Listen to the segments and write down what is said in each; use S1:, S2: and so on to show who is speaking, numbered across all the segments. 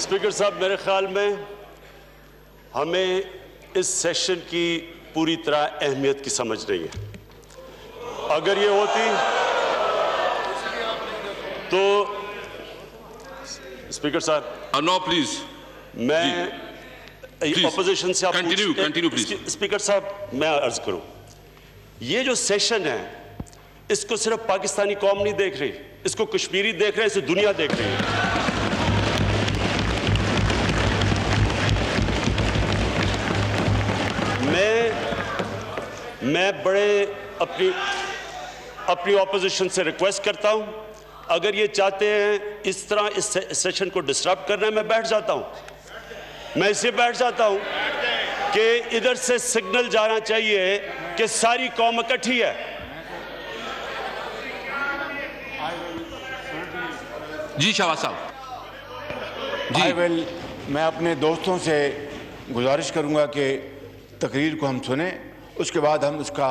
S1: Speaker صاحب، میرے خیال میں ہمیں اس سیشن کی پوری طرح اہمیت کی سمجھ نہیں ہے۔ اگر یہ ہوتی تو اسپیکر صاحب
S2: نو پلیز،
S1: میں اپوزیشن سے
S2: کنٹینیو پلیز۔
S1: اسپیکر صاحب میں عرض کروں، یہ جو سیشن ہے اس کو صرف پاکستانی قوم نہیں دیکھ رہی، اس کو کشمیری دیکھ رہے ہیں، اسے دنیا دیکھ رہی ہے۔ میں بڑے اپنی اپوزیشن سے ریکویسٹ کرتا ہوں، اگر یہ چاہتے ہیں اس طرح اس سیشن کو ڈسٹرب کرنا ہے، میں بیٹھ جاتا ہوں۔ میں اسے بیٹھ جاتا ہوں کہ ادھر سے سگنل جانا چاہیے کہ ساری قوم اکٹھی ہے۔
S2: جی شہباز صاحب
S3: جی، میں اپنے دوستوں سے گزارش کروں گا کہ تقریر کو ہم سنیں، اس کے بعد ہم اس کا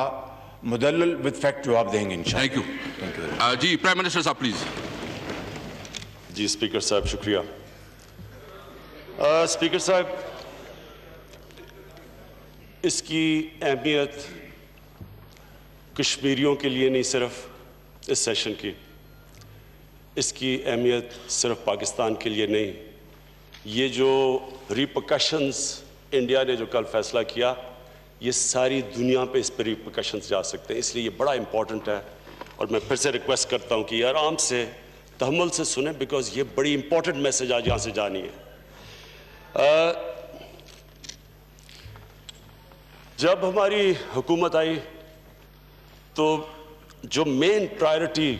S3: مدلل وتھ فیکٹ جواب دیں گے انشاءاللہ۔
S2: Thank you. جی پرائم منسٹر صاحب پلیز۔
S1: جی اسپیکر صاحب شکریہ۔ اسپیکر صاحب، اس کی اہمیت کشمیریوں کے لیے نہیں صرف اس سیشن کی، اس کی اہمیت صرف پاکستان کے لیے نہیں، یہ جو ریپرکشنز انڈیا نے جو کل فیصلہ کیا، یہ ساری دنیا پہ اس پہ ریپرکشنز جا سکتے ہیں، اس لیے یہ بڑا امپورٹنٹ ہے۔ اور میں پھر سے ریکویسٹ کرتا ہوں کہ یہ آرام سے تحمل سے سنیں، بیکاز یہ بڑی امپورٹنٹ میسج آج یہاں سے جانی ہے۔ جب ہماری حکومت آئی تو جو مین پرائرٹی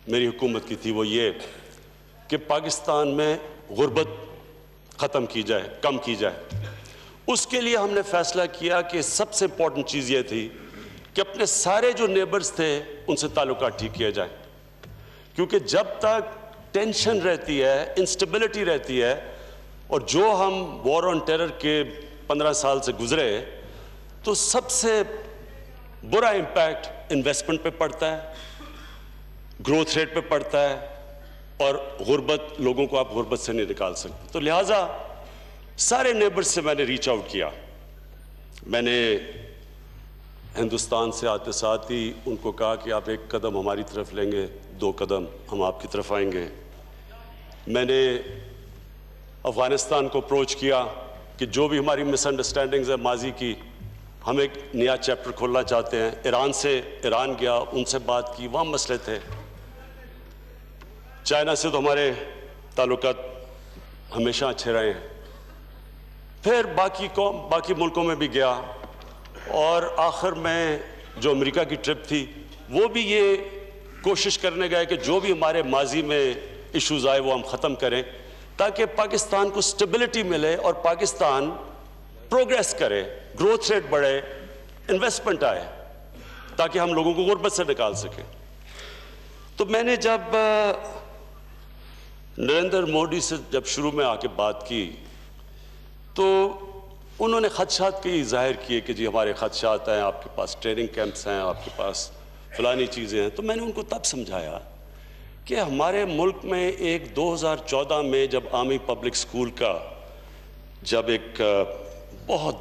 S1: میری حکومت کی تھی وہ یہ کہ پاکستان میں غربت ختم کی جائے، کم کی جائے۔ اس کے لیے ہم نے فیصلہ کیا کہ سب سے امپورٹنٹ چیز یہ تھی کہ اپنے سارے جو نیبرز تھے ان سے تعلقات ٹھیک کیے جائیں، کیونکہ جب تک ٹینشن رہتی ہے، انسٹیبلٹی رہتی ہے، اور جو ہم وار آن ٹیرر کے 15 سال سے گزرے، تو سب سے برا امپیکٹ انویسٹمنٹ پہ پڑتا ہے، گروتھ ریٹ پہ پڑتا ہے، اور غربت، لوگوں کو آپ غربت سے نہیں نکال سکتے۔ تو لہٰذا سارے نیبرز سے میں نے ریچ آؤٹ کیا، میں نے ہندوستان سے آتے ساتھ ہی ان کو کہا کہ آپ 1 قدم ہماری طرف لیں گے، 2 قدم ہم آپ کی طرف آئیں گے۔ میں نے افغانستان کو اپروچ کیا کہ جو بھی ہماری مس انڈرسٹینڈنگز ہیں ماضی کی، ہم ایک نیا چیپٹر کھولنا چاہتے ہیں۔ ایران گیا، ان سے بات کی، وہاں مسئلے تھے۔ چائنا سے تو ہمارے تعلقات ہمیشہ اچھے رہے ہیں۔ پھر باقی ملکوں میں بھی گیا، اور آخر میں جو امریکہ کی ٹرپ تھی وہ بھی یہ کوشش کرنے گئے کہ جو بھی ہمارے ماضی میں ایشوز آئے وہ ہم ختم کریں، تاکہ پاکستان کو سٹیبلٹی ملے اور پاکستان پروگریس کرے، گروتھ ریٹ بڑھے، انویسٹمنٹ آئے، تاکہ ہم لوگوں کو غربت سے نکال سکیں۔ تو میں نے جب نریندر مودی سے جب شروع میں آ کے بات کی تو انہوں نے خدشات کی ظاہر کیے کہ جی ہمارے خدشات ہیں، آپ کے پاس ٹریننگ کیمپس ہیں، آپ کے پاس فلانی چیزیں ہیں۔ تو میں نے ان کو تب سمجھایا کہ ہمارے ملک میں ایک 2014 میں جب عامی پبلک سکول کا جب ایک بہت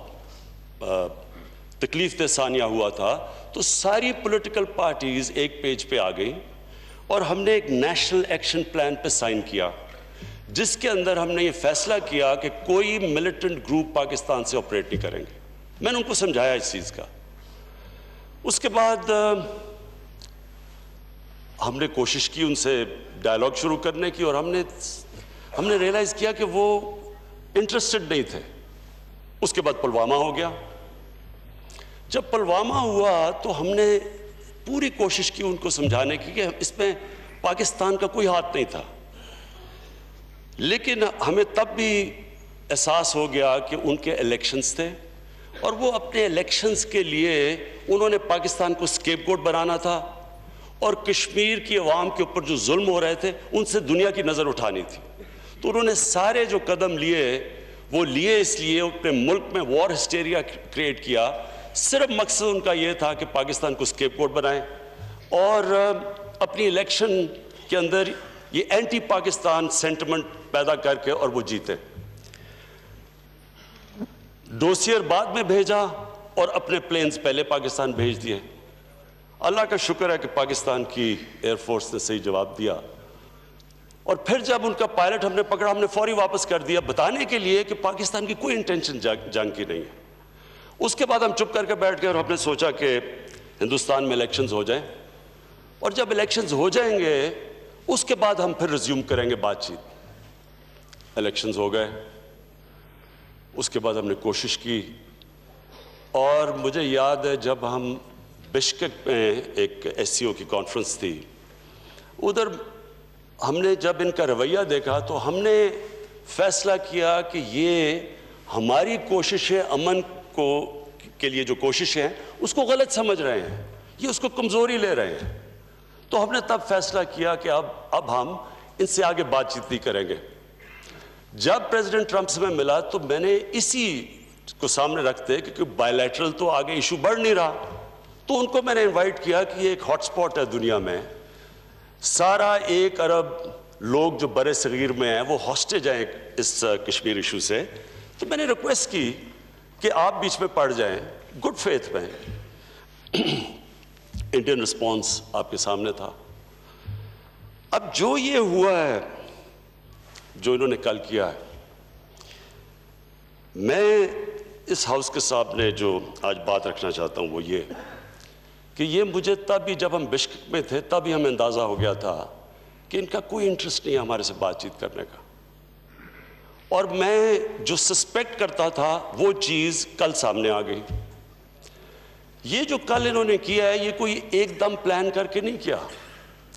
S1: تکلیف دہ ثانیہ ہوا تھا، تو ساری پولیٹیکل پارٹیز ایک پیج پہ آ گئیں، اور ہم نے ایک نیشنل ایکشن پلان پہ سائن کیا، جس کے اندر ہم نے یہ فیصلہ کیا کہ کوئی ملیٹنٹ گروپ پاکستان سے آپریٹ نہیں کریں گے۔ میں نے ان کو سمجھایا اس چیز کا۔ اس کے بعد ہم نے کوشش کی ان سے ڈائلاگ شروع کرنے کی، اور ہم نے ریئلائز کیا کہ وہ انٹرسٹڈ نہیں تھے۔ اس کے بعد پلوامہ ہو گیا۔ جب پلوامہ ہوا تو ہم نے پوری کوشش کی ان کو سمجھانے کی کہ اس میں پاکستان کا کوئی ہاتھ نہیں تھا، لیکن ہمیں تب بھی احساس ہو گیا کہ ان کے الیکشنز تھے، اور وہ اپنے الیکشنز کے لیے انہوں نے پاکستان کو اسکیپ گوٹ بنانا تھا، اور کشمیر کی عوام کے اوپر جو ظلم ہو رہے تھے ان سے دنیا کی نظر اٹھانی تھی۔ تو انہوں نے سارے جو قدم لیے وہ لیے اس لیے اپنے ملک میں وار ہسٹیریا کریٹ کیا، صرف مقصد ان کا یہ تھا کہ پاکستان کو اسکیپ گوٹ بنائیں، اور اپنی الیکشن کے اندر یہ اینٹی پاکستان سینٹیمنٹ پیدا کر کے اور وہ جیتے. ڈوسیئر بعد میں بھیجا اور اپنے پلینز پہلے پاکستان بھیج دیے. اللہ کا شکر ہے کہ پاکستان کی ایئر فورس نے صحیح جواب دیا, اور پھر جب ان کا پائلٹ ہم نے پکڑا ہم نے فوری واپس کر دیا, بتانے کے لیے کہ پاکستان کی کوئی انٹینشن جنگ کی نہیں ہے. اس کے بعد ہم چپ کر کے بیٹھ گئے اور ہم نے سوچا کہ ہندوستان میں الیکشنز ہو جائیں, اور جب الیکشنز ہو جائیں گے اس کے بعد ہم پھر ریزیوم کریں گے بات چیت. الیکشنز ہو گئے, اس کے بعد ہم نے کوشش کی, اور مجھے یاد ہے جب ہم بشکک میں ایک ایس سی او کی کانفرنس تھی, ادھر ہم نے جب ان کا رویہ دیکھا تو ہم نے فیصلہ کیا کہ یہ ہماری کوششیں امن کے لیے جو کوششیں ہیں اس کو غلط سمجھ رہے ہیں, یہ اس کو کمزوری لے رہے ہیں. تو ہم نے تب فیصلہ کیا کہ اب ہم ان سے آگے بات چیت نہیں کریں گے. جب پریزیڈنٹ ٹرمپ سے میں ملا تو میں نے اسی کو سامنے رکھتے کہ بائی لیٹرل تو آگے ایشو بڑھ نہیں رہا, تو ان کو میں نے انوائٹ کیا کہ یہ ایک ہاٹ سپاٹ ہے دنیا میں, سارا 1 ارب لوگ جو برِ صغیر میں ہیں وہ ہاسٹیج ہیں اس کشمیر ایشو سے. تو میں نے ریکویسٹ کی کہ آپ بیچ میں پڑ جائیں گڈ فیتھ میں. انڈین رسپانس آپ کے سامنے تھا. اب جو یہ ہوا ہے, جو انہوں نے کل کیا ہے, میں اس ہاؤس کے سامنے جو آج بات رکھنا چاہتا ہوں وہ یہ کہ یہ مجھے تب ہی جب ہم بشکک میں تھے تب ہی ہمیں اندازہ ہو گیا تھا کہ ان کا کوئی انٹرسٹ نہیں ہے ہمارے سے بات چیت کرنے کا. اور میں جو سسپیکٹ کرتا تھا وہ چیز کل سامنے آ گئی. یہ جو کل انہوں نے کیا ہے یہ کوئی ایک دم پلان کر کے نہیں کیا,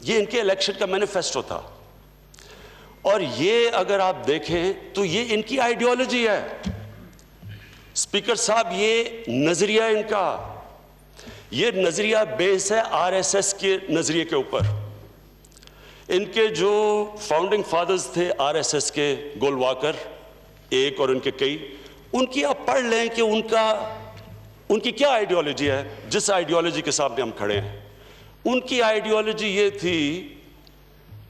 S1: یہ ان کے الیکشن کا مینیفیسٹو تھا. اور یہ اگر آپ دیکھیں تو یہ ان کی آئیڈیالوجی ہے. اسپیکر صاحب یہ نظریہ ان کا, یہ نظریہ بیس ہے آر ایس ایس کے نظریے کے اوپر. ان کے جو فاؤنڈنگ فادرز تھے آر ایس ایس کے, گول واکر ایک اور ان کے کئی, ان کی آپ پڑھ لیں کہ ان کی کیا آئیڈیالوجی ہے. جس آئیڈیالوجی کے سامنے ہم کھڑے ہیں, ان کی آئیڈیالوجی یہ تھی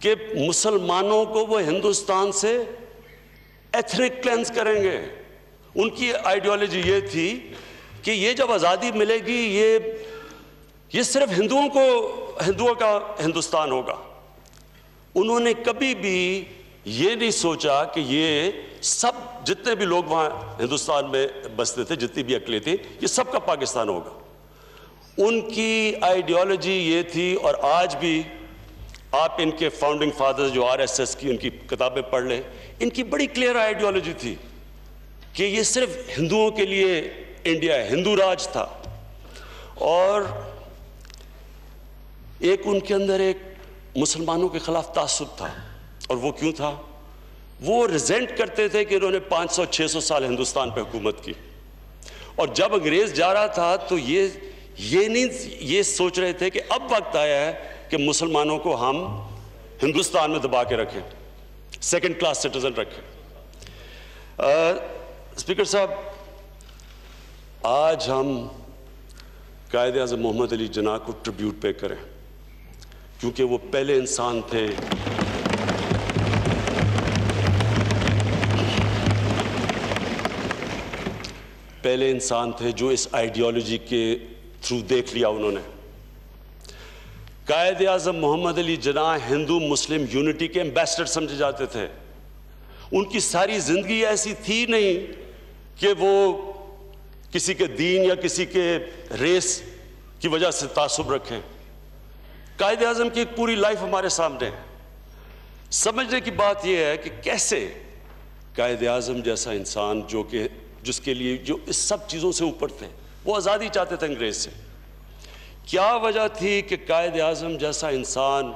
S1: کہ مسلمانوں کو وہ ہندوستان سے ایتھنک کلینز کریں گے. ان کی آئیڈیالوجی یہ تھی کہ یہ جب آزادی ملے گی یہ صرف ہندوؤں کا ہندوستان ہوگا. انہوں نے کبھی بھی یہ نہیں سوچا کہ یہ سب جتنے بھی لوگ وہاں ہندوستان میں بستے تھے, جتنی بھی اقلیتیں, یہ سب کا پاکستان ہوگا. ان کی آئیڈیالوجی یہ تھی, اور آج بھی آپ ان کے فاؤنڈنگ فادرز جو آر ایس ایس کی ان کی کتابیں پڑھ لیں, ان کی بڑی کلیئر آئیڈیالوجی تھی کہ یہ صرف ہندوؤں کے لیے انڈیا ہے, ہندو راج تھا. اور ایک ان کے اندر ایک مسلمانوں کے خلاف تعصب تھا, اور وہ کیوں تھا؟ وہ ریزینٹ کرتے تھے کہ انہوں نے 500-600 سال ہندوستان پہ حکومت کی, اور جب انگریز جا رہا تھا تو یہ سوچ رہے تھے کہ اب وقت آیا ہے کہ مسلمانوں کو ہم ہندوستان میں دبا کے رکھیں, سیکنڈ کلاس سٹیزن رکھیں. اسپیکر صاحب, آج ہم قائد اعظم محمد علی جناح کو ٹریبیوٹ پے کریں, کیونکہ وہ پہلے انسان تھے جو اس آئیڈیالوجی کے تھرو دیکھ لیا انہوں نے. قائد اعظم محمد علی جناح ہندو مسلم یونٹی کے ایمبیسڈر سمجھے جاتے تھے. ان کی ساری زندگی ایسی تھی نہیں کہ وہ کسی کے دین یا کسی کے ریس کی وجہ سے تعصب رکھیں. قائد اعظم کی ایک پوری لائف ہمارے سامنے ہے. سمجھنے کی بات یہ ہے کہ کیسے قائد اعظم جیسا انسان جس کے لیے جو اس سب چیزوں سے اوپر تھے, وہ آزادی چاہتے تھے انگریز سے, کیا وجہ تھی کہ قائد اعظم جیسا انسان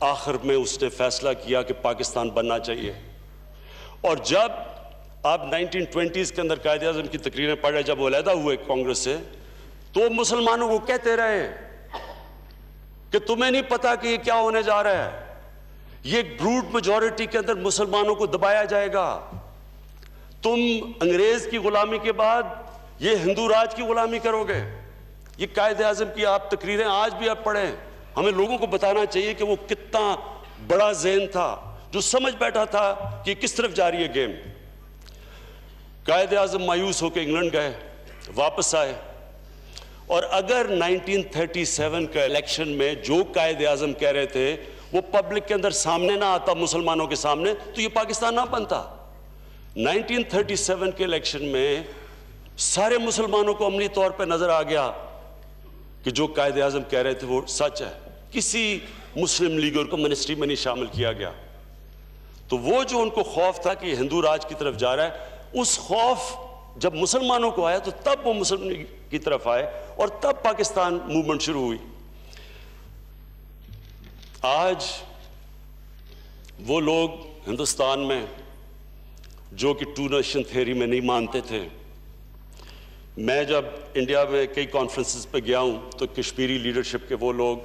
S1: آخر میں اس نے فیصلہ کیا کہ پاکستان بننا چاہیے. اور جب آپ 1920s کے اندر قائد اعظم کی تقریریں پڑھ رہے, جب وہ علیحدہ ہوئے کانگریس سے, تو مسلمانوں کو کہتے رہے کہ تمہیں نہیں پتا کہ یہ کیا ہونے جا رہا ہے, یہ بروٹ میجورٹی کے اندر مسلمانوں کو دبایا جائے گا, تم انگریز کی غلامی کے بعد یہ ہندو راج کی غلامی کرو گے. یہ قائد اعظم کی آپ تقریریں آج بھی آپ پڑھیں, ہمیں لوگوں کو بتانا چاہیے کہ وہ کتنا بڑا ذہن تھا جو سمجھ بیٹھا تھا کہ کس طرف جا رہی ہے گیم. قائد اعظم مایوس ہو کے انگلینڈ گئے, واپس آئے, اور اگر 1937 کا الیکشن میں جو قائد اعظم کہہ رہے تھے وہ پبلک کے اندر سامنے نہ آتا, مسلمانوں کے سامنے, تو یہ پاکستان نہ بنتا. 1937 کے الیکشن میں سارے مسلمانوں کو عملی طور پہ نظر آ گیا کہ جو قائد اعظم کہہ رہے تھے وہ سچ ہے. کسی مسلم لیڈر کو منسٹری میں نہیں شامل کیا گیا. تو وہ جو ان کو خوف تھا کہ یہ ہندو راج کی طرف جا رہا ہے, اس خوف جب مسلمانوں کو آیا تو تب وہ مسلم لیگ کی طرف آئے اور تب پاکستان موومنٹ شروع ہوئی. آج وہ لوگ ہندوستان میں جو کہ ٹو نیشن تھیوری میں نہیں مانتے تھے, میں جب انڈیا میں کئی کانفرنسز پہ گیا ہوں تو کشمیری لیڈرشپ کے وہ لوگ,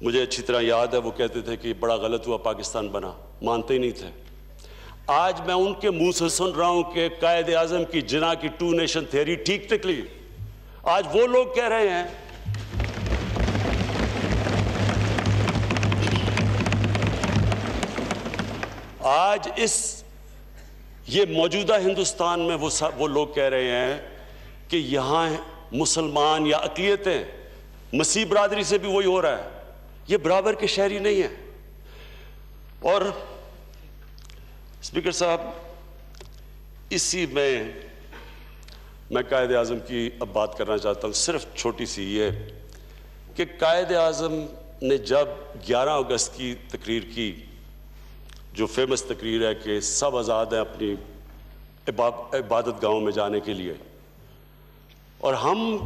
S1: مجھے اچھی طرح یاد ہے, وہ کہتے تھے کہ بڑا غلط ہوا پاکستان بنا, مانتے ہی نہیں تھے. آج میں ان کے منہ سے سن رہا ہوں کہ قائد اعظم کی جناح کی ٹو نیشن تھیوری ٹھیک نکلی. آج وہ لوگ کہہ رہے ہیں آج یہ موجودہ ہندوستان میں وہ لوگ کہہ رہے ہیں کہ یہاں مسلمان یا اقلیتیں, مسیح برادری سے بھی وہی ہو رہا ہے, یہ برابر کے شہری نہیں ہیں. اور اسپیکر صاحب, اسی میں قائد اعظم کی اب بات کرنا چاہتا ہوں, صرف چھوٹی سی یہ کہ قائد اعظم نے جب 11 اگست کی تقریر کی, جو فیمس تقریر ہے کہ سب آزاد ہیں اپنی عبادت گاہوں میں جانے کے لیے, اور ہم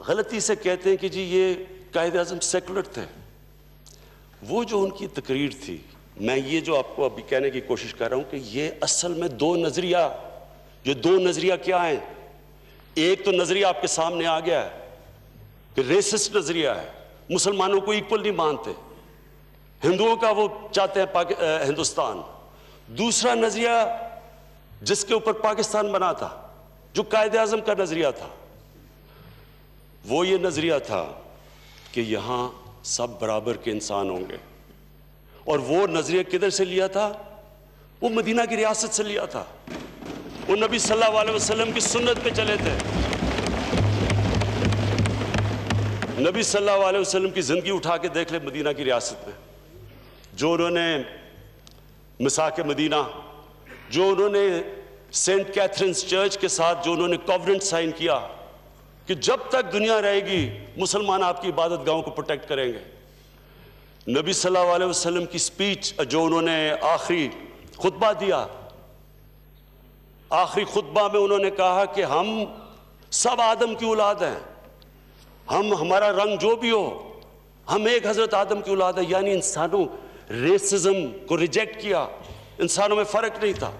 S1: غلطی سے کہتے ہیں کہ جی یہ قائد اعظم سیکولر تھے. وہ جو ان کی تقریر تھی, میں یہ جو آپ کو ابھی کہنے کی کوشش کر رہا ہوں کہ یہ اصل میں دو نظریہ کیا ہیں. ایک تو نظریہ آپ کے سامنے آ گیا ہے کہ ریسسٹ نظریہ ہے, مسلمانوں کو ایکول نہیں مانتے, ہندوؤں کا وہ چاہتے ہیں ہندوستان. دوسرا نظریہ جس کے اوپر پاکستان بنا تھا, جو قائد اعظم کا نظریہ تھا, وہ یہ نظریہ تھا کہ یہاں سب برابر کے انسان ہوں گے. اور وہ نظریہ کدھر سے لیا تھا؟ وہ مدینہ کی ریاست سے لیا تھا. وہ نبی صلی اللہ علیہ وسلم کی سنت پہ چلے تھے. نبی صلی اللہ علیہ وسلم کی زندگی اٹھا کے دیکھ لے مدینہ کی ریاست میں, جو انہوں نے مساک مدینہ, جو انہوں نے سینٹ کیتھرینز چرچ کے ساتھ جو انہوں نے کووننٹ سائن کیا کہ جب تک دنیا رہے گی مسلمان آپ کی عبادت گاہوں کو پروٹیکٹ کریں گے. نبی صلی اللہ علیہ وسلم کی سپیچ جو انہوں نے آخری خطبہ دیا, آخری خطبہ میں انہوں نے کہا کہ ہم سب آدم کی اولاد ہیں, ہمارا رنگ جو بھی ہو, ہم ایک حضرت آدم کی اولاد ہے. یعنی انسانوں ریسزم کو ریجیکٹ کیا, انسانوں میں فرق نہیں تھا.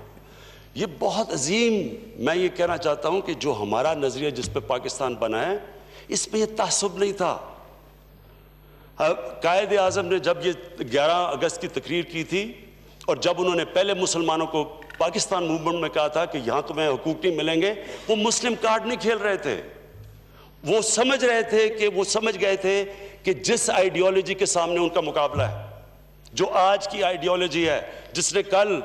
S1: یہ بہت عظیم, میں یہ کہنا چاہتا ہوں کہ جو ہمارا نظریہ جس پہ پاکستان بنا ہے, اس پہ یہ تعصب نہیں تھا. قائد اعظم نے جب یہ 11 اگست کی تقریر کی تھی, اور جب انہوں نے پہلے مسلمانوں کو پاکستان موومنٹ میں کہا تھا کہ یہاں تمہیں حقوق نہیں ملیں گے, وہ مسلم کارڈ نہیں کھیل رہے تھے. وہ سمجھ رہے تھے کہ وہ سمجھ گئے تھے کہ جس آئیڈیالوجی کے سامنے ان کا مقابلہ ہے, جو آج کی آئیڈیالوجی ہے, جس نے کل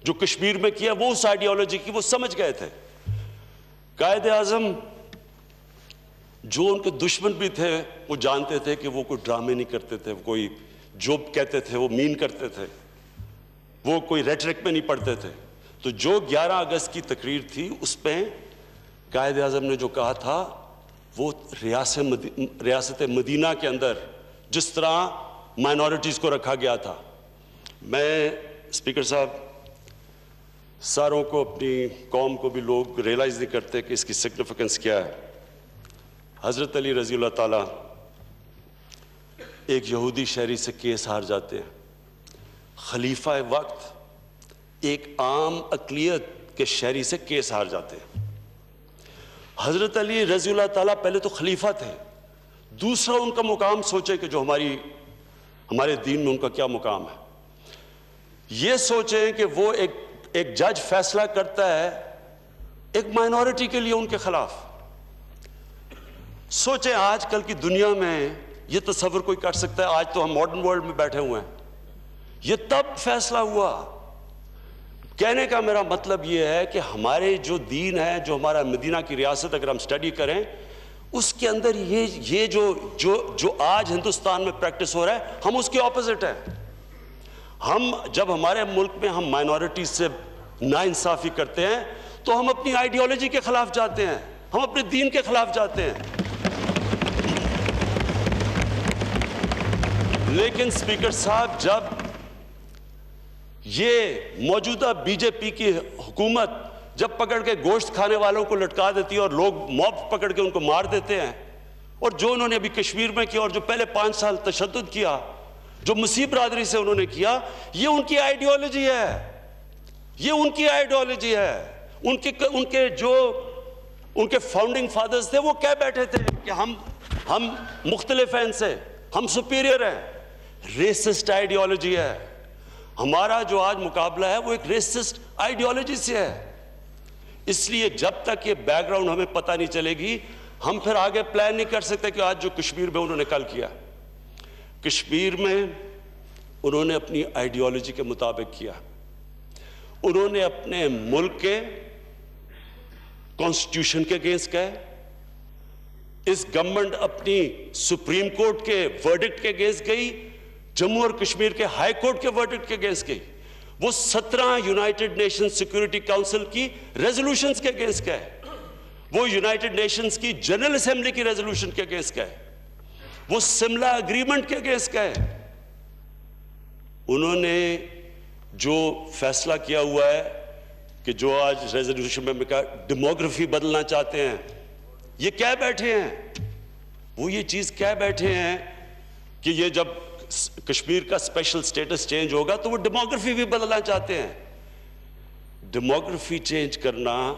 S1: جو کشمیر میں کیا وہ اس آئیڈیالوجی کی وہ سمجھ گئے تھے. قائد اعظم جو ان کے دشمن بھی تھے وہ جانتے تھے کہ وہ کوئی ڈرامے نہیں کرتے تھے, کوئی جو کہتے تھے وہ مین کرتے تھے, وہ کوئی ریٹرک میں نہیں پڑھتے تھے. تو جو 11 اگست کی تقریر تھی اس پہ قائد اعظم نے جو کہا تھا وہ ریاست مدینہ کے اندر جس طرح مائنورٹیز کو رکھا گیا تھا. میں اسپیکر صاحب, ساروں کو, اپنی قوم کو بھی لوگ ریئلائز نہیں کرتے کہ اس کی سگنیفیکنس کیا ہے. حضرت علی رضی اللہ تعالیٰ ایک یہودی شہری سے کیس ہار جاتے ہیں. خلیفہ وقت ایک عام اقلیت کے شہری سے کیس ہار جاتے ہیں. حضرت علی رضی اللہ تعالیٰ پہلے تو خلیفہ تھے, دوسرا ان کا مقام سوچے کہ جو ہمارے دین میں ان کا کیا مقام ہے. یہ سوچیں کہ وہ ایک جج فیصلہ کرتا ہے ایک مائنورٹی کے لیے ان کے خلاف. سوچیں آج کل کی دنیا میں یہ تصور کوئی کر سکتا ہے؟ آج تو ہم ماڈرن ورلڈ میں بیٹھے ہوئے ہیں, یہ تب فیصلہ ہوا. کہنے کا میرا مطلب یہ ہے کہ ہمارے جو دین ہے, جو ہمارا مدینہ کی ریاست اگر ہم سٹڈی کریں, اس کے اندر یہ جو آج ہندوستان میں پریکٹس ہو رہا ہے, ہم اس کے اپوزٹ ہیں. ہم جب ہمارے ملک میں ہم مائنورٹیز سے ناانصافی کرتے ہیں تو ہم اپنی آئیڈیالوجی کے خلاف جاتے ہیں, ہم اپنے دین کے خلاف جاتے ہیں. لیکن اسپیکر صاحب, جب یہ موجودہ بی جے پی کی حکومت جب پکڑ کے گوشت کھانے والوں کو لٹکا دیتی ہے اور لوگ موب پکڑ کے ان کو مار دیتے ہیں, اور جو انہوں نے ابھی کشمیر میں کیا اور جو پہلے 5 سال تشدد کیا, جو مسیح برادری سے انہوں نے کیا, یہ ان کی آئیڈیالوجی ہے, یہ ان کی آئیڈیالوجی ہے. ان کے فاؤنڈنگ فادرز تھے, وہ کہہ بیٹھے تھے کہ ہم مختلف ہیں ان سے, ہم سپیریئر ہیں. ریسسٹ آئیڈیالوجی ہے. ہمارا جو آج مقابلہ ہے وہ ایک ریسسٹ آئیڈیالوجی سے ہے. اس لیے جب تک یہ بیک گراؤنڈ ہمیں پتہ نہیں چلے گی, ہم پھر آگے پلان نہیں کر سکتے کہ آج جو کشمیر میں انہوں نے کل کیا. کشمیر میں انہوں نے اپنی آئیڈیالوجی کے مطابق کیا. انہوں نے اپنے ملک کے کانسٹیٹیوشن کے اگینسٹ گئے. اس گورنمنٹ اپنی سپریم کورٹ کے ورڈکٹ کے اگینسٹ گئی, جموں اور کشمیر کے ہائی کورٹ کے ورڈکٹ کے اگینسٹ گئی. وہ 17 یونائٹڈ نیشن سیکورٹی کاؤنسل کی ریزولوشنز کے اگینسٹ گئے. وہ یونائٹڈ نیشنز کی جنرل اسمبلی کی ریزولوشن کے اگینسٹ گئے. وہ سملہ اگریمنٹ کے اگینسٹ گئے. انہوں نے جو فیصلہ کیا ہوا ہے کہ جو آج ریزولوشن میں کہا ڈیموگرافی بدلنا چاہتے ہیں, یہ کہہ بیٹھے ہیں, وہ یہ چیز کہہ بیٹھے ہیں کہ یہ جب کشمیر کا اسپیشل سٹیٹس چینج ہوگا تو وہ ڈیموگرافی بھی بدلنا چاہتے ہیں. ڈیموگرافی چینج کرنا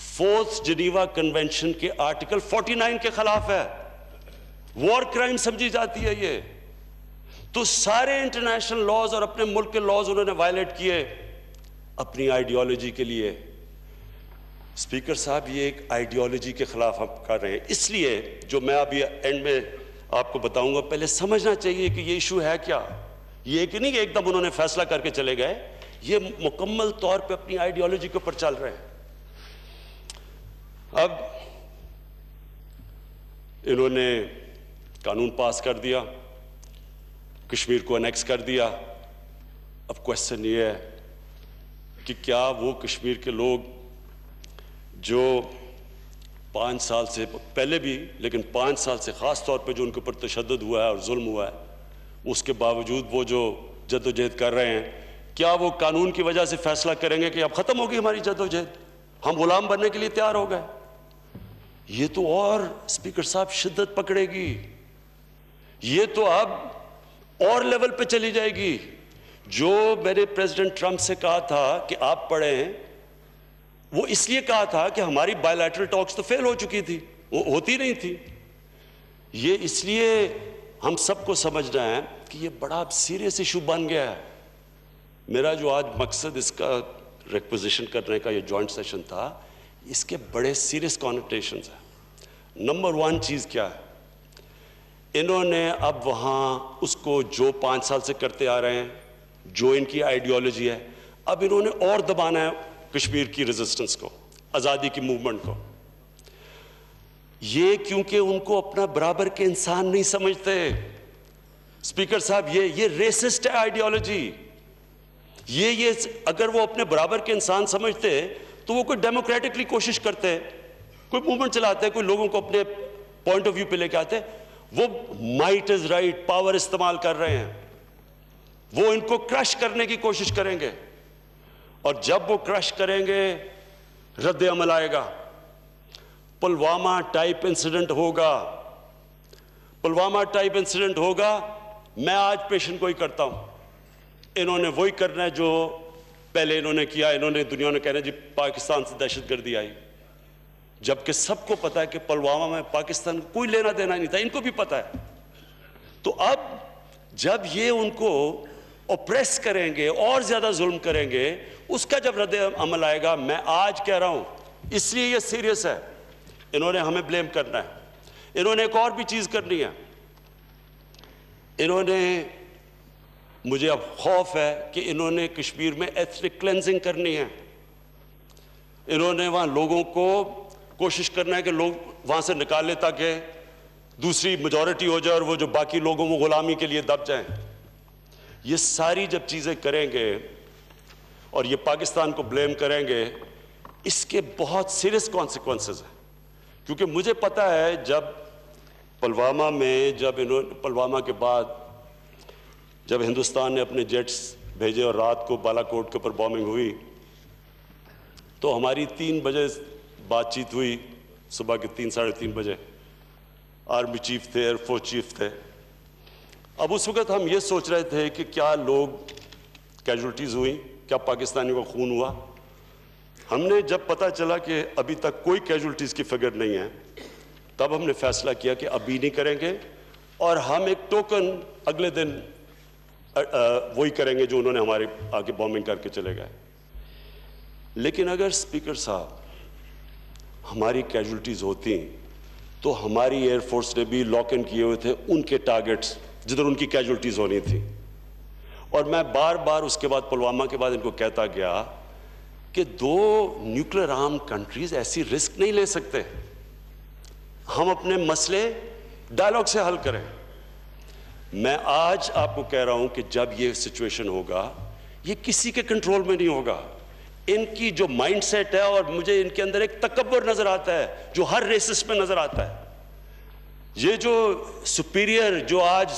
S1: 4th جنیوا کنونشن کے آرٹیکل 49 کے خلاف ہے. وار کرائم سمجھی جاتی ہے یہ. تو سارے انٹرنیشنل لاز اور اپنے ملک کے لاز انہوں نے وائلیٹ کیے اپنی آئیڈیالوجی کے لیے. اسپیکر صاحب, یہ ایک آئیڈیالوجی کے خلاف ہم کر رہے ہیں. اس لیے جو میں ابھی اینڈ میں آپ کو بتاؤں گا, پہلے سمجھنا چاہیے کہ یہ ایشو ہے کیا. یہ کہ نہیں کہ ایک دم انہوں نے فیصلہ کر کے چلے گئے, یہ مکمل طور پہ اپنی آئیڈیالوجی کے اوپر چل رہے ہیں. اب انہوں نے قانون پاس کر دیا, کشمیر کو انیکس کر دیا. اب کوشچن یہ ہے کہ کیا وہ کشمیر کے لوگ جو 5 سال سے پہلے بھی, لیکن 5 سال سے خاص طور پہ جو ان کے اوپر تشدد ہوا ہے اور ظلم ہوا ہے, اس کے باوجود وہ جو جدوجہد کر رہے ہیں, کیا وہ قانون کی وجہ سے فیصلہ کریں گے کہ اب ختم ہوگی ہماری جدوجہد, ہم غلام بننے کے لیے تیار ہو گئے؟ یہ تو اور اسپیکر صاحب شدت پکڑے گی, یہ تو اب اور لیول پہ چلی جائے گی. جو میں نے پریزیڈنٹ ٹرمپ سے کہا تھا کہ آپ پڑھیں, وہ اس لیے کہا تھا کہ ہماری بائی لیٹرل ٹاکس تو فیل ہو چکی تھی, وہ ہوتی نہیں تھی. یہ اس لیے ہم سب کو سمجھنا ہے کہ یہ بڑا سیریس ایشو بن گیا ہے. میرا جو آج مقصد اس کا ریکوزیشن کرنے کا یہ جوائنٹ سیشن تھا, اس کے بڑے سیریس کانوٹیشنز ہیں. نمبر 1 چیز کیا ہے, انہوں نے اب وہاں اس کو جو 5 سال سے کرتے آ رہے ہیں, جو ان کی آئیڈیالوجی ہے, اب انہوں نے اور دبانا ہے کشمیر کی ریزسٹنس کو, آزادی کی موومنٹ کو. یہ کیونکہ ان کو اپنا برابر کے انسان نہیں سمجھتے. اسپیکر صاحب, یہ ریسسٹ ہے آئیڈیالوجی. یہ اگر وہ اپنے برابر کے انسان سمجھتے تو وہ کوئی ڈیموکریٹکلی کوشش کرتے, کوئی موومنٹ چلاتے, کوئی لوگوں کو اپنے پوائنٹ آف ویو پہ لے کے آتے. وہ مائٹ از رائٹ پاور استعمال کر رہے ہیں, وہ ان کو کرش کرنے کی کوشش کریں گے, اور جب وہ کرش کریں گے رد عمل آئے گا. پلوامہ ٹائپ انسیڈنٹ ہوگا, پلوامہ ٹائپ انسیڈنٹ ہوگا. میں آج پیشن گوئی کرتا ہوں, انہوں نے وہی کرنا ہے جو پہلے انہوں نے کیا. انہوں نے دنیا نے کہنا جی پاکستان سے دہشت گردی آئی, جبکہ سب کو پتا ہے کہ پلوامہ میں پاکستان کوئی لینا دینا نہیں تھا, ان کو بھی پتا ہے. تو اب جب یہ ان کو اوپریس کریں گے, اور زیادہ ظلم کریں گے, اس کا جب رد عمل آئے گا, میں آج کہہ رہا ہوں, اس لیے یہ سیریس ہے. انہوں نے ہمیں بلیم کرنا ہے. انہوں نے ایک اور بھی چیز کرنی ہے. انہوں نے مجھے اب خوف ہے کہ انہوں نے کشمیر میں ایتھنک کلینزنگ کرنی ہے. انہوں نے وہاں لوگوں کو کوشش کرنا ہے کہ لوگ وہاں سے نکال لیں تاکہ دوسری میجورٹی ہو جائے اور وہ جو باقی لوگوں وہ غلامی کے لیے دب جائیں. یہ ساری جب چیزیں کریں گے اور یہ پاکستان کو بلیم کریں گے, اس کے بہت سیریس کانسیکوینسز ہیں. کیونکہ مجھے پتہ ہے جب پلوامہ میں, پلوامہ کے بعد جب ہندوستان نے اپنے جیٹس بھیجے اور رات کو بالا کوٹ کے اوپر بومنگ ہوئی, تو ہماری 3 بجے بات چیت ہوئی, صبح کے 3 ساڑھے 3 بجے. آرمی چیف تھے, ایئر فورس چیف تھے. اب اس وقت ہم یہ سوچ رہے تھے کہ کیا لوگ کیجولٹیز ہوئیں, کیا پاکستانیوں کا خون ہوا. ہم نے جب پتہ چلا کہ ابھی تک کوئی کیجولٹیز کی فگر نہیں ہے, تب ہم نے فیصلہ کیا کہ ابھی نہیں کریں گے, اور ہم ایک ٹوکن اگلے دن وہی کریں گے جو انہوں نے ہمارے آگے بومنگ کر کے چلے گئے. لیکن اگر اسپیکر صاحب ہماری کیجولٹیز ہوتی تو ہماری ایئر فورس نے بھی لاک ان کیے ہوئے تھے ان کے ٹارگٹس جدھر ان کی کیجولٹیز ہونی تھی. اور میں بار بار اس کے بعد پلوامہ کے بعد ان کو کہتا گیا کہ 2 نیوکلیر آرم کنٹریز ایسی رسک نہیں لے سکتے. ہم اپنے مسئلے ڈائلاگ سے حل کریں. میں آج آپ کو کہہ رہا ہوں کہ جب یہ سچویشن ہوگا, یہ کسی کے کنٹرول میں نہیں ہوگا. ان کی جو مائنڈ سیٹ ہے, اور مجھے ان کے اندر ایک تکبر نظر آتا ہے جو ہر ریسس میں نظر آتا ہے. یہ جو سپیریئر, جو آج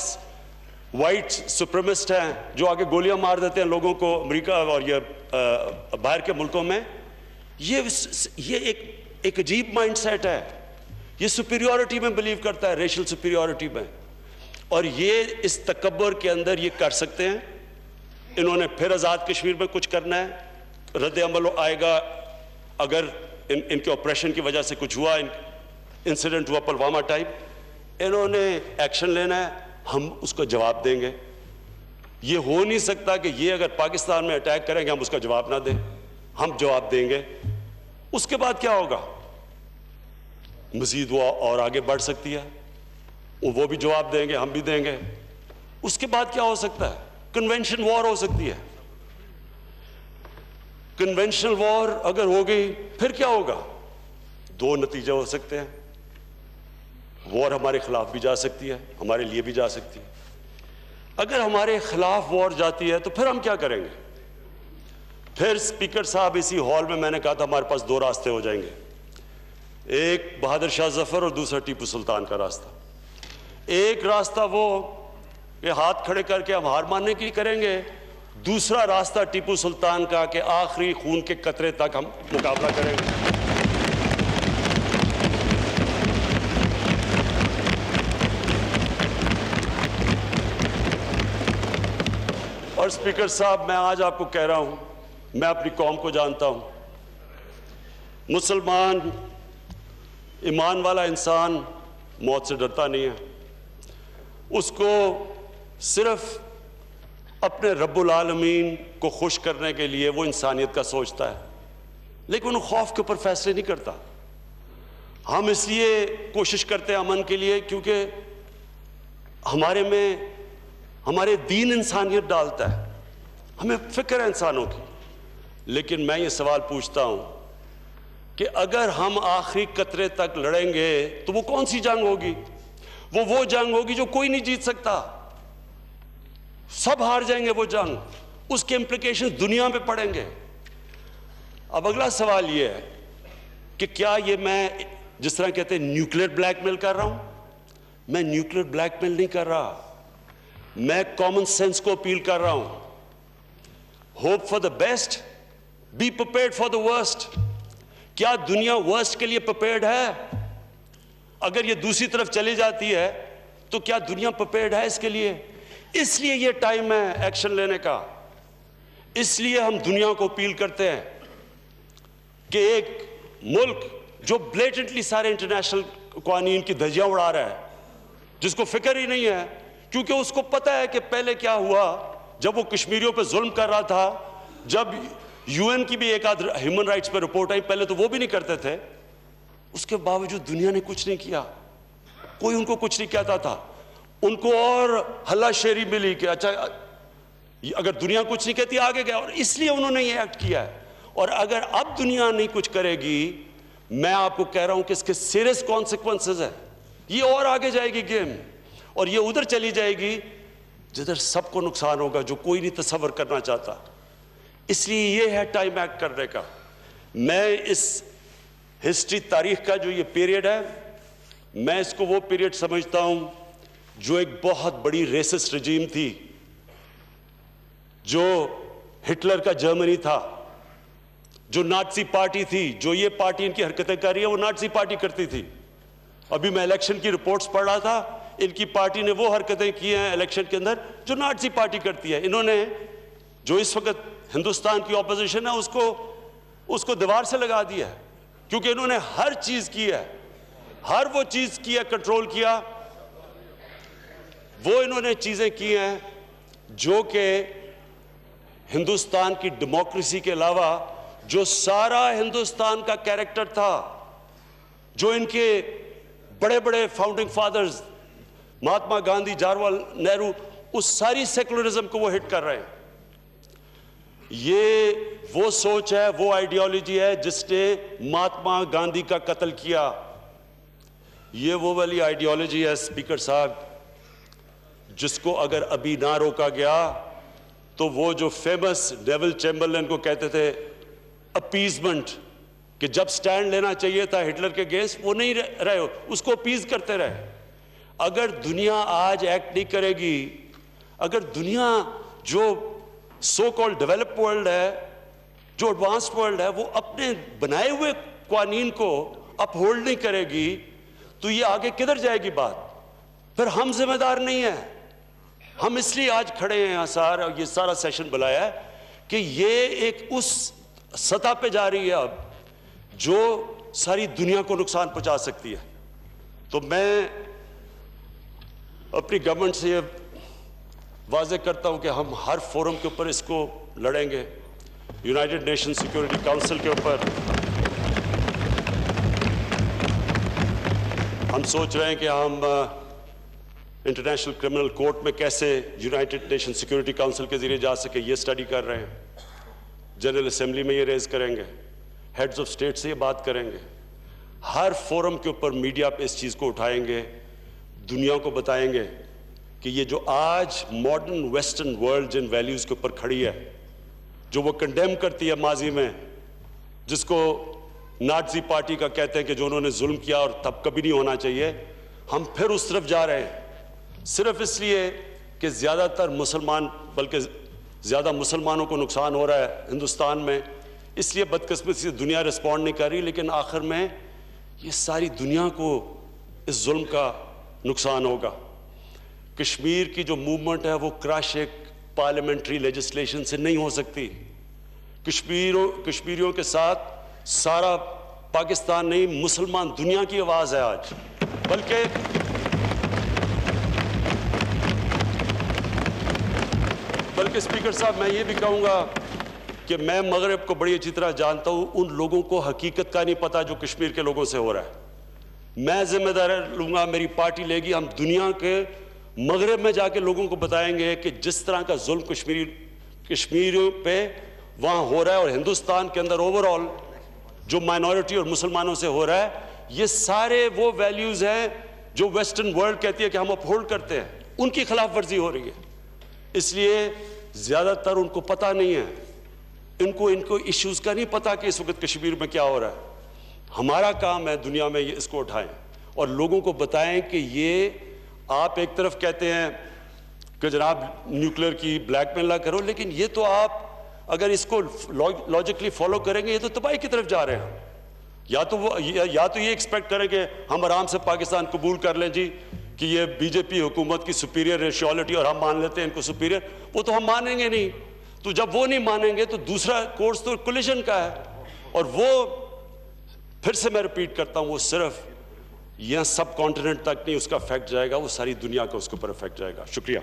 S1: وائٹ سپریمسٹ ہیں, جو آگے گولیاں مار دیتے ہیں لوگوں کو امریکہ اور یہ باہر کے ملکوں میں, یہ ایک عجیب مائنڈ سیٹ ہے. یہ سپیریورٹی میں بلیو کرتا ہے, ریشل سپیریورٹی میں, اور یہ اس تکبر کے اندر یہ کر سکتے ہیں. انہوں نے پھر آزاد کشمیر میں کچھ کرنا ہے, رد عمل آئے گا. اگر ان کے آپریشن کی وجہ سے کچھ ہوا, انسیڈنٹ ہوا پلوامہ ٹائپ, انہوں نے ایکشن لینا ہے, ہم اس کا جواب دیں گے. یہ ہو نہیں سکتا کہ یہ اگر پاکستان میں اٹیک کریں گے ہم اس کا جواب نہ دیں. ہم جواب دیں گے. اس کے بعد کیا ہوگا؟ مزید وہ اور آگے بڑھ سکتی ہے, وہ بھی جواب دیں گے, ہم بھی دیں گے. اس کے بعد کیا ہو سکتا ہے؟ کنونشن وار ہو سکتی ہے. کنونشنل وار اگر ہو گئی پھر کیا ہوگا؟ 2 نتیجے ہو سکتے ہیں. وار ہمارے خلاف بھی جا سکتی ہے, ہمارے لیے بھی جا سکتی ہے. اگر ہمارے خلاف وار جاتی ہے تو پھر ہم کیا کریں گے؟ پھر اسپیکر صاحب اسی ہال میں نے کہا تھا ہمارے پاس 2 راستے ہو جائیں گے. ایک بہادر شاہ ظفر اور دوسرا ٹیپو سلطان کا راستہ. ایک راستہ وہ کہ ہاتھ کھڑے کر کے ہم ہار ماننے کی کریں گے, دوسرا راستہ ٹیپو سلطان کا کہ آخری خون کے قطرے تک ہم مقابلہ کریں گے. اور اسپیکر صاحب, میں آج آپ کو کہہ رہا ہوں, میں اپنی قوم کو جانتا ہوں. مسلمان ایمان والا انسان موت سے ڈرتا نہیں ہے. اس کو صرف اپنے رب العالمین کو خوش کرنے کے لیے وہ انسانیت کا سوچتا ہے, لیکن وہ خوف کے اوپر فیصلے نہیں کرتا. ہم اس لیے کوشش کرتے ہیں امن کے لیے کیونکہ ہمارے دین انسانیت ڈالتا ہے, ہمیں فکر ہے انسانوں کی. لیکن میں یہ سوال پوچھتا ہوں کہ اگر ہم آخری قطرے تک لڑیں گے تو وہ کون سی جنگ ہوگی؟ وہ جنگ ہوگی جو کوئی نہیں جیت سکتا. سب ہار جائیں گے وہ جنگ. اس کے امپلیکیشن دنیا پہ پڑیں گے. اب اگلا سوال یہ ہے کہ کیا یہ میں جس طرح کہتے ہیں نیوکلیر بلیک میل کر رہا ہوں؟ میں نیوکلیر بلیک میل نہیں کر رہا, میں کامن سینس کو اپیل کر رہا ہوں. Hope for the best, be prepared for the worst. کیا دنیا ورسٹ کے لیے پریپیئرڈ ہے؟ اگر یہ دوسری طرف چلی جاتی ہے تو کیا دنیا پریپیئرڈ ہے اس کے لیے؟ اس لیے یہ ٹائم ہے ایکشن لینے کا. اس لیے ہم دنیا کو اپیل کرتے ہیں کہ ایک ملک جو بلیٹنٹلی سارے انٹرنیشنل قوانین کی دھجیاں اڑا رہا ہے, جس کو فکر ہی نہیں ہے, کیونکہ اس کو پتہ ہے کہ پہلے کیا ہوا جب وہ کشمیریوں پہ ظلم کر رہا تھا. جب یو این کی بھی ایک آدھ ہیومن رائٹس پہ رپورٹ آئی, پہلے تو وہ بھی نہیں کرتے تھے. اس کے باوجود دنیا نے کچھ نہیں کیا, کوئی ان کو کچھ نہیں کہتا تھا. ان کو اور ہلا شیری ملی کہ اچھا اگر دنیا کچھ نہیں کہتی آگے گیا, اور اس لیے انہوں نے یہ ایکٹ کیا ہے. اور اگر اب دنیا نہیں کچھ کرے گی, میں آپ کو کہہ رہا ہوں کہ اس کے سیریس کانسیکوینسز ہیں. یہ اور آگے جائے گی گیم, اور یہ ادھر چلی جائے گی جدھر سب کو نقصان ہوگا, جو کوئی نہیں تصور کرنا چاہتا. اس لیے یہ ہے ٹائم ایکٹ کرنے کا. میں اس ہسٹری تاریخ کا جو یہ پیریڈ ہے, میں اس کو وہ پیریڈ سمجھتا ہوں جو ایک بہت بڑی ریسسٹ رجیم تھی, جو ہٹلر کا جرمنی تھا, جو نازی پارٹی تھی. جو یہ پارٹی ان کی حرکتیں کر رہی ہے وہ نازی پارٹی کرتی تھی. ابھی میں الیکشن کی رپورٹس پڑھ رہا تھا, ان کی پارٹی نے وہ حرکتیں کی ہیں الیکشن کے اندر جو نازی پارٹی کرتی ہے. انہوں نے جو اس وقت ہندوستان کی اپوزیشن ہے اس کو دیوار سے لگا دیا ہے, کیونکہ انہوں نے ہر چیز کی ہے, ہر وہ چیز کی ہے, کنٹرول کیا. وہ انہوں نے چیزیں کی ہیں جو کہ ہندوستان کی ڈیموکریسی کے علاوہ جو سارا ہندوستان کا کیریکٹر تھا, جو ان کے بڑے بڑے فاؤنڈنگ فادرز مہاتما گاندھی, جواہر نہرو, اس ساری سیکولرزم کو وہ ہٹ کر رہے ہیں. یہ وہ سوچ ہے, وہ آئیڈیالوجی ہے جس نے مہاتما گاندھی کا قتل کیا. یہ وہ والی آئیڈیالوجی ہے اسپیکر صاحب جس کو اگر ابھی نہ روکا گیا تو وہ جو فیمس نیول چیمبرلین کو کہتے تھے اپیزمنٹ, کہ جب سٹینڈ لینا چاہیے تھا ہٹلر کے اگینسٹ وہ نہیں رہے, اس کو اپیز کرتے رہے. اگر دنیا آج ایکٹ نہیں کرے گی, اگر دنیا جو سو کال ڈیولپ ورلڈ ہے, جو ایڈوانسڈ ورلڈ ہے, وہ اپنے بنائے ہوئے قوانین کو اپ ہولڈ نہیں کرے گی تو یہ آگے کدھر جائے گی بات؟ پھر ہم ذمہ دار نہیں ہیں. ہم اس لیے آج کھڑے ہیں یہاں سار, اور یہ سارا سیشن بلایا ہے کہ یہ ایک اس سطح پہ جا رہی ہے اب جو ساری دنیا کو نقصان پہنچا سکتی ہے. تو میں اپنی گورنمنٹ سے یہ واضح کرتا ہوں کہ ہم ہر فورم کے اوپر اس کو لڑیں گے. یونائٹڈ نیشن سیکورٹی کاؤنسل کے اوپر ہم سوچ رہے ہیں کہ ہم انٹرنیشنل کرمنل کورٹ میں کیسے یونائٹڈ نیشن سیکورٹی کاؤنسل کے ذریعے جا سکے, یہ اسٹڈی کر رہے ہیں. جنرل اسمبلی میں یہ ریز کریں گے, ہیڈز آف اسٹیٹ سے یہ بات کریں گے. ہر فورم کے اوپر میڈیا پہ اس چیز کو اٹھائیں گے, دنیا کو بتائیں گے کہ یہ جو آج ماڈرن ویسٹرن ورلڈ جن ویلیوز کے اوپر کھڑی ہے, جو وہ کنڈیم کرتی ہے ماضی میں, جس کو نازی پارٹی کا کہتے ہیں کہ جو انہوں نے ظلم کیا اور تب کبھی نہیں ہونا چاہیے, ہم پھر اس طرف جا رہے ہیں صرف اس لیے کہ زیادہ تر مسلمان, بلکہ زیادہ مسلمانوں کو نقصان ہو رہا ہے ہندوستان میں, اس لیے بدقسمتی سے دنیا رسپونڈ نہیں کر رہی. لیکن آخر میں یہ ساری دنیا کو اس ظلم کا نقصان ہوگا. کشمیر کی جو موومنٹ ہے وہ کراش ایک پارلیمنٹری لیجسلیشن سے نہیں ہو سکتی. کشمیریوں کے ساتھ سارا پاکستان نہیں, مسلمان دنیا کی آواز ہے آج. بلکہ اسپیکر صاحب میں یہ بھی کہوں گا کہ میں مغرب کو بڑی اچھی طرح جانتا ہوں, ان لوگوں کو حقیقت کا نہیں پتا جو کشمیر کے لوگوں سے ہو رہا ہے. میں ذمہ داری لوں گا, میری پارٹی لے گی, ہم دنیا کے مغرب میں جا کے لوگوں کو بتائیں گے کہ جس طرح کا ظلم کشمیریوں پہ وہاں ہو رہا ہے, اور ہندوستان کے اندر اوور آل جو مائنورٹی اور مسلمانوں سے ہو رہا ہے, یہ سارے وہ ویلیوز ہیں جو ویسٹرن ورلڈ کہتی ہے کہ ہم اپہولڈ کرتے ہیں, ان کی خلاف ورزی ہو رہی ہے. اس لیے زیادہ تر ان کو پتہ نہیں ہے, ان کو ایشوز کا نہیں پتا کہ اس وقت کشمیر میں کیا ہو رہا ہے. ہمارا کام ہے دنیا میں اس کو اٹھائیں اور لوگوں کو بتائیں کہ یہ آپ ایک طرف کہتے ہیں کہ جناب نیوکلیئر کی بلیک میل نہ کرو, لیکن یہ تو آپ اگر اس کو لاجکلی فالو کریں گے یہ تو تباہی کی طرف جا رہے ہیں. یا تو یہ ایکسپیکٹ کریں کہ ہم آرام سے پاکستان قبول کر لیں جی کہ یہ بی جے پی حکومت کی سپیریئر ریشیالٹی اور ہم مان لیتے ہیں ان کو سپیریئر, وہ تو ہم مانیں گے نہیں. تو جب وہ نہیں مانیں گے تو دوسرا کورس تو کولیشن کا ہے, اور وہ پھر سے میں ریپیٹ کرتا ہوں وہ صرف یہاں سب کانٹیننٹ تک نہیں اس کا افیکٹ جائے گا, وہ ساری دنیا کا اس کے اوپر افیکٹ جائے گا. شکریہ.